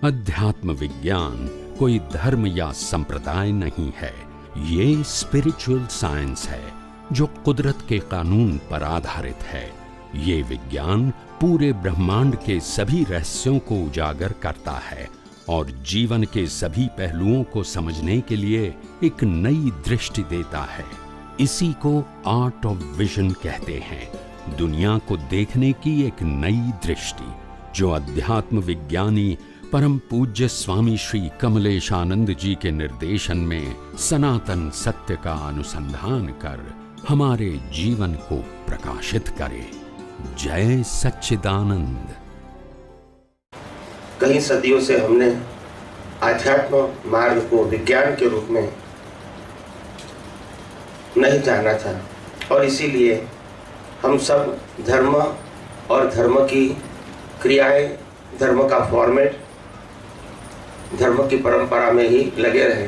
अध्यात्म विज्ञान कोई धर्म या संप्रदाय नहीं है, ये स्पिरिचुअल साइंस है जो कुदरत के कानून पर आधारित है। ये विज्ञान पूरे ब्रह्मांड के सभी रहस्यों को उजागर करता है और जीवन के सभी पहलुओं को समझने के लिए एक नई दृष्टि देता है। इसी को आर्ट ऑफ विजन कहते हैं, दुनिया को देखने की एक नई दृष्टि, जो अध्यात्म विज्ञानी परम पूज्य स्वामी श्री कमलेशानंद जी के निर्देशन में सनातन सत्य का अनुसंधान कर हमारे जीवन को प्रकाशित करे। जय सच्चिदानंद। कई सदियों से हमने आध्यात्म मार्ग को विज्ञान के रूप में नहीं जाना था और इसीलिए हम सब धर्म और धर्म की क्रियाएं, धर्म का फॉर्मेट, धर्म की परंपरा में ही लगे रहे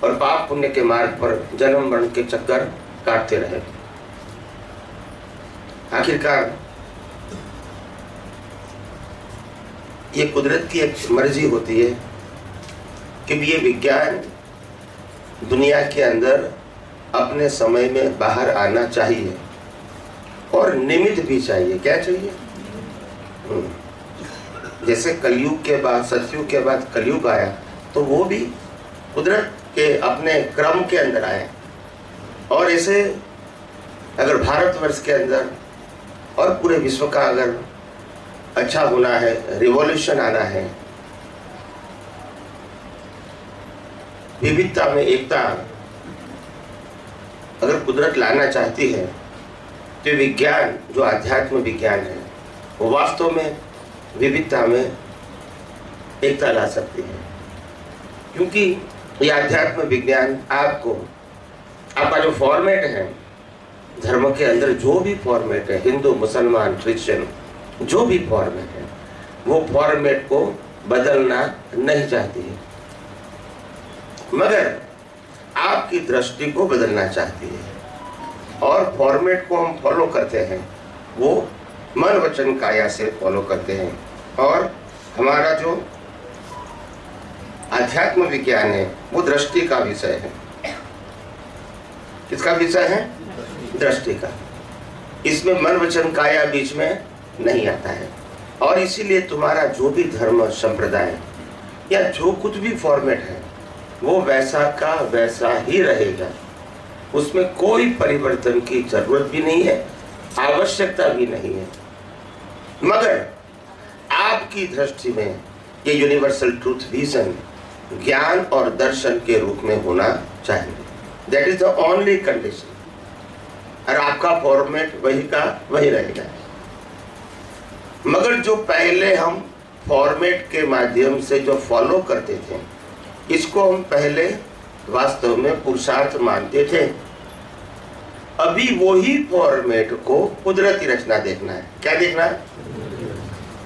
और पाप पुण्य के मार्ग पर जन्म मरण के चक्कर काटते रहे। आखिरकार ये कुदरत की एक मर्जी होती है कि ये विज्ञान दुनिया के अंदर अपने समय में बाहर आना चाहिए और निमित्त भी चाहिए। क्या चाहिए? जैसे कलयुग के बाद, सतयुग के बाद कलयुग आया, तो वो भी कुदरत के अपने क्रम के अंदर आया। और ऐसे अगर भारतवर्ष के अंदर और पूरे विश्व का अगर अच्छा होना है, रिवॉल्यूशन आना है, विविधता में एकता अगर कुदरत लाना चाहती है, तो विज्ञान जो आध्यात्म विज्ञान है वो वास्तव में विविधता में एकता ला सकती है। क्योंकि ये आध्यात्म विज्ञान आपका जो फॉर्मेट है, धर्म के अंदर जो भी फॉर्मेट है, हिंदू, मुसलमान, क्रिश्चियन, जो भी फॉर्मेट है, वो फॉर्मेट को बदलना नहीं चाहती है, मगर आपकी दृष्टि को बदलना चाहती है। और फॉर्मेट को हम फॉलो करते हैं, वो मन वचन काया से फॉलो करते हैं। और हमारा जो अध्यात्म विज्ञान है वो दृष्टि का विषय है। किसका विषय है? दृष्टि का। इसमें मन वचन काया बीच में नहीं आता है। और इसीलिए तुम्हारा जो भी धर्म संप्रदाय या जो कुछ भी फॉर्मेट है वो वैसा का वैसा ही रहेगा, उसमें कोई परिवर्तन की जरूरत भी नहीं है, आवश्यकता भी नहीं है। मगर आपकी दृष्टि में ये यूनिवर्सल ट्रूथ विजन ज्ञान और दर्शन के रूप में होना चाहिए। That is the only condition. और आपका फॉर्मेट वही का वही रहेगा। मगर जो पहले हम फॉर्मेट के माध्यम से जो फॉलो करते थे, इसको हम पहले वास्तव में पुरुषार्थ मानते थे। अभी वही फॉर्मेट को कुदरती रचना देखना है। क्या देखना है?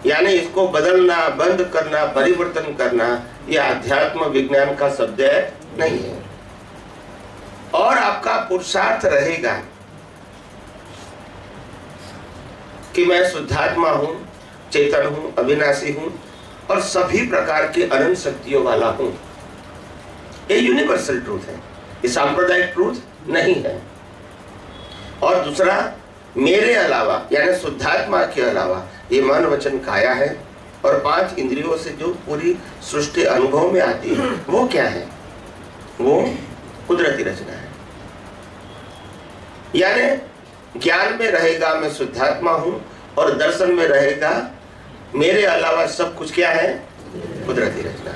यानी इसको बदलना, बंद करना, परिवर्तन करना, यह अध्यात्म विज्ञान का शब्द नहीं है। और आपका पुरुषार्थ रहेगा कि मैं शुद्धात्मा हूं, चेतन हूं, अविनाशी हूं और सभी प्रकार की अनंत शक्तियों वाला हूं। ये यूनिवर्सल ट्रूथ है, ये सांप्रदायिक ट्रूथ नहीं है। और दूसरा, मेरे अलावा यानी शुद्धात्मा के अलावा ये मन वचन काया है और 5 इंद्रियों से जो पूरी सृष्टि अनुभव में आती है, वो क्या है? वो कुदरती रचना है। यानी ज्ञान में रहेगा मैं शुद्धात्मा हूं और दर्शन में रहेगा मेरे अलावा सब कुछ क्या है? कुदरती रचना।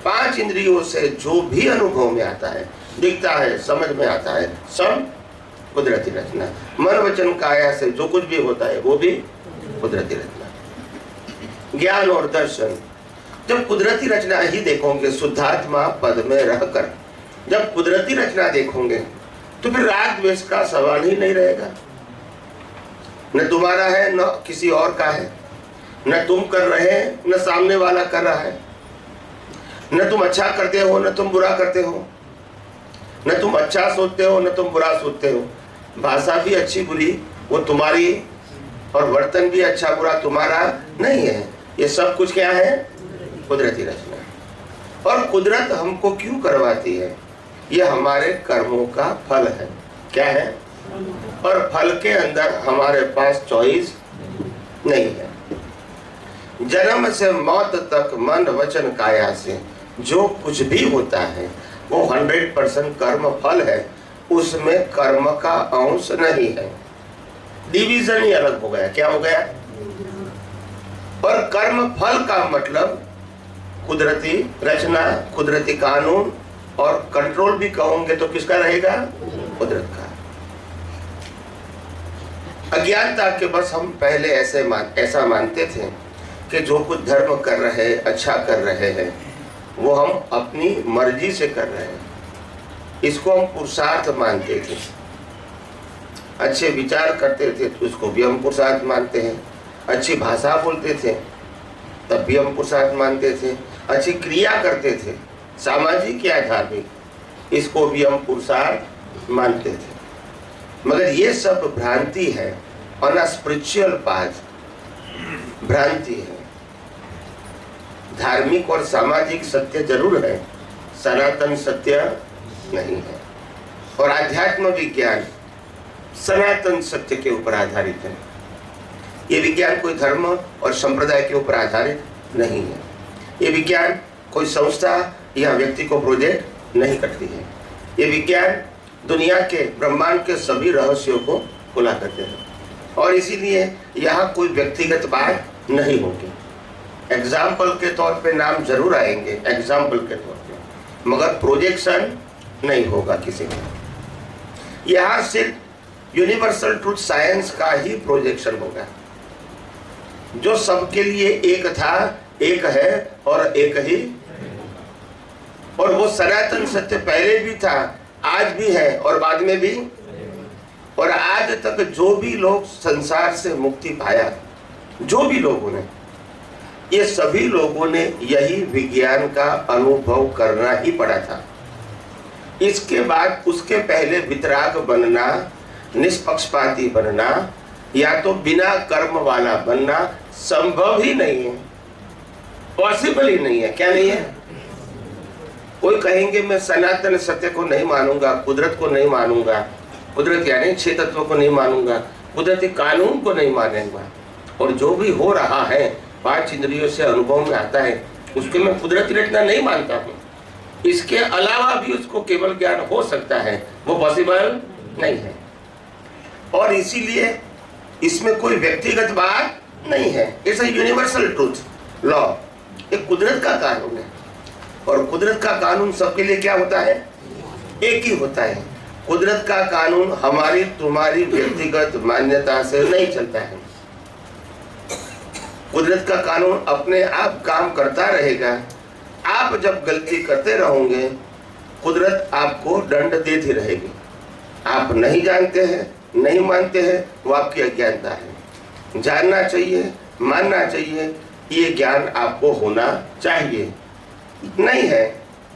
5 इंद्रियों से जो भी अनुभव में आता है, दिखता है, समझ में आता है, सब कुदरती रचना। मन वचन काया से जो कुछ भी होता है वो भी कुदरती रचना। ज्ञान और दर्शन जब कुदरती रचना ही देखोगे, शुद्धात्मा पद में रहकर जब कुदरती रचना देखोगे, तो फिर राग द्वेष का सवाल ही नहीं रहेगा। न तुम्हारा है न किसी और का है, न तुम कर रहे हैं न सामने वाला कर रहा है, न तुम अच्छा करते हो न तुम बुरा करते हो, न तुम अच्छा सोचते हो न तुम बुरा सोचते हो। भाषा भी अच्छी बुरी वो तुम्हारी और वर्तन भी अच्छा बुरा तुम्हारा नहीं है। ये सब कुछ क्या है? कुदरती रचना। और कुदरत हमको क्यों करवाती है? ये हमारे कर्मों का फल है। क्या है? और फल के अंदर हमारे पास चॉइस नहीं है। जन्म से मौत तक मन वचन काया से जो कुछ भी होता है वो 100% कर्म फल है, उसमें कर्म का अंश नहीं है। डिवीजन ही अलग हो गया। क्या हो गया? और कर्म फल का मतलब कुदरती रचना, कुदरती कानून, और कंट्रोल भी कहोगे तो किसका रहेगा? कुदरत का। अज्ञानता के बस हम पहले ऐसा मानते थे कि जो कुछ धर्म कर रहे, अच्छा कर रहे हैं, वो हम अपनी मर्जी से कर रहे हैं। इसको हम पुरुषार्थ मानते थे। अच्छे विचार करते थे तो उसको भी हम पुरुषार्थ मानते हैं। अच्छी भाषा बोलते थे तब भी हम पुरुषार्थ मानते थे। अच्छी क्रिया करते थे, सामाजिक या धार्मिक, इसको भी हम पुरुषार्थ मानते थे। मगर ये सब भ्रांति है, ऑन अ स्पिरिचुअल पाथ भ्रांति है। धार्मिक और सामाजिक सत्य जरूर है, सनातन सत्य नहीं है। और आध्यात्म विज्ञान सनातन सत्य के ऊपर आधारित है। ये विज्ञान कोई धर्म और संप्रदाय के ऊपर आधारित नहीं है। ये विज्ञान कोई संस्था या व्यक्ति को प्रोजेक्ट नहीं करती है। ये विज्ञान दुनिया के, ब्रह्मांड के सभी रहस्यों को खुला करते हैं। और इसीलिए यहाँ कोई व्यक्तिगत बात नहीं होगी। एग्जाम्पल के तौर पे नाम जरूर आएंगे, एग्जाम्पल के तौर पे, मगर प्रोजेक्शन नहीं होगा किसी का। यहाँ सिर्फ यूनिवर्सल ट्रूथ साइंस का ही प्रोजेक्शन होगा, जो सबके लिए एक था, एक है और एक ही। और वो सनातन सत्य पहले भी था, आज भी है और बाद में भी। और आज तक जो भी लोग संसार से मुक्ति पाया, जो भी लोगों ने, ये सभी लोगों ने यही विज्ञान का अनुभव करना ही पड़ा था। इसके बाद उसके पहले वितराग बनना, निष्पक्षपाती बनना, या तो बिना कर्म वाला बनना संभव ही नहीं है, पॉसिबल ही नहीं है। क्या नहीं है? कोई कहेंगे मैं सनातन सत्य को नहीं मानूंगा, कुदरत को नहीं मानूंगा, कुदरत यानी 6 तत्वों को नहीं मानूंगा, कुदरती कानून को नहीं मानूंगा, और जो भी हो रहा है 5 इंद्रियों से अनुभव में आता है उसको मैं कुदरती रचना नहीं मानता हूँ। इसके अलावा भी उसको केवल ज्ञान हो सकता है, वो पॉसिबल नहीं है। और इसीलिए इसमें कोई व्यक्तिगत बात नहीं है। It's a universal truth law. एक कुदरत का कानून है, और कुदरत का कानून सबके लिए क्या होता है? एक ही होता है। कुदरत का कानून हमारी तुम्हारी व्यक्तिगत मान्यता से नहीं चलता है। कुदरत का कानून अपने आप काम करता रहेगा। आप जब गलती करते रहोगे, कुदरत आपको दंड देती रहेगी। आप नहीं जानते हैं, नहीं मानते हैं, वो आपकी अज्ञानता है। जानना चाहिए, मानना चाहिए, ये ज्ञान आपको होना चाहिए। नहीं है,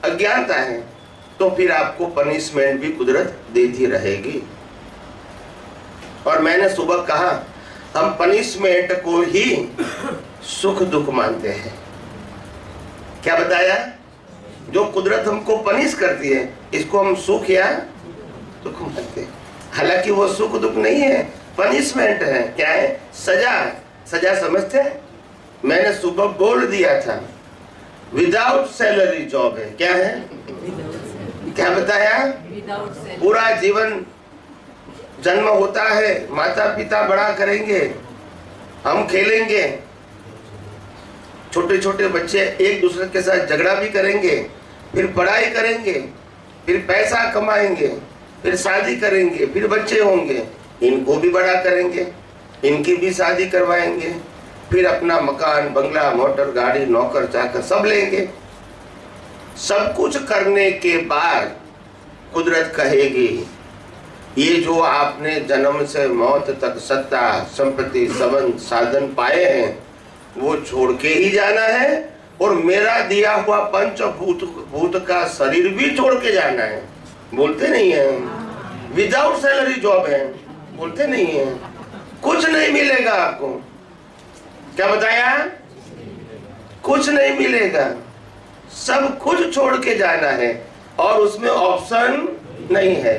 अज्ञानता है, तो फिर आपको पनिशमेंट भी कुदरत देती रहेगी। और मैंने सुबह कहा, हम पनिशमेंट को ही सुख दुख मानते हैं। क्या बताया? जो कुदरत हमको पनिश करती है, इसको हम सुख या दुख मानते हैं। हालांकि वो सुख दुख नहीं है, पनिशमेंट है। क्या है? सजा। सजा समझते हैं? मैंने सुबह बोल दिया था, विदाउट सैलरी जॉब है। क्या है? क्या बताया? पूरा जीवन जन्म होता है, माता पिता बड़ा करेंगे, हम खेलेंगे, छोटे छोटे बच्चे एक दूसरे के साथ झगड़ा भी करेंगे, फिर पढ़ाई करेंगे, फिर पैसा कमाएंगे, फिर शादी करेंगे, फिर बच्चे होंगे, इनको भी बड़ा करेंगे, इनकी भी शादी करवाएंगे, फिर अपना मकान, बंगला, मोटर, गाड़ी, नौकर चाकर सब लेंगे। सब कुछ करने के बाद कुदरत कहेगी, ये जो आपने जन्म से मौत तक सत्ता, संपत्ति, संबंध, साधन पाए हैं, वो छोड़ के ही जाना है, और मेरा दिया हुआ पंचभूत का शरीर भी छोड़ के जाना है। बोलते नहीं है। विदाउट सैलरी जॉब है, बोलते नहीं है। कुछ नहीं मिलेगा आपको। क्या बताया? कुछ नहीं मिलेगा, सब कुछ छोड़ के जाना है और उसमें ऑप्शन नहीं है।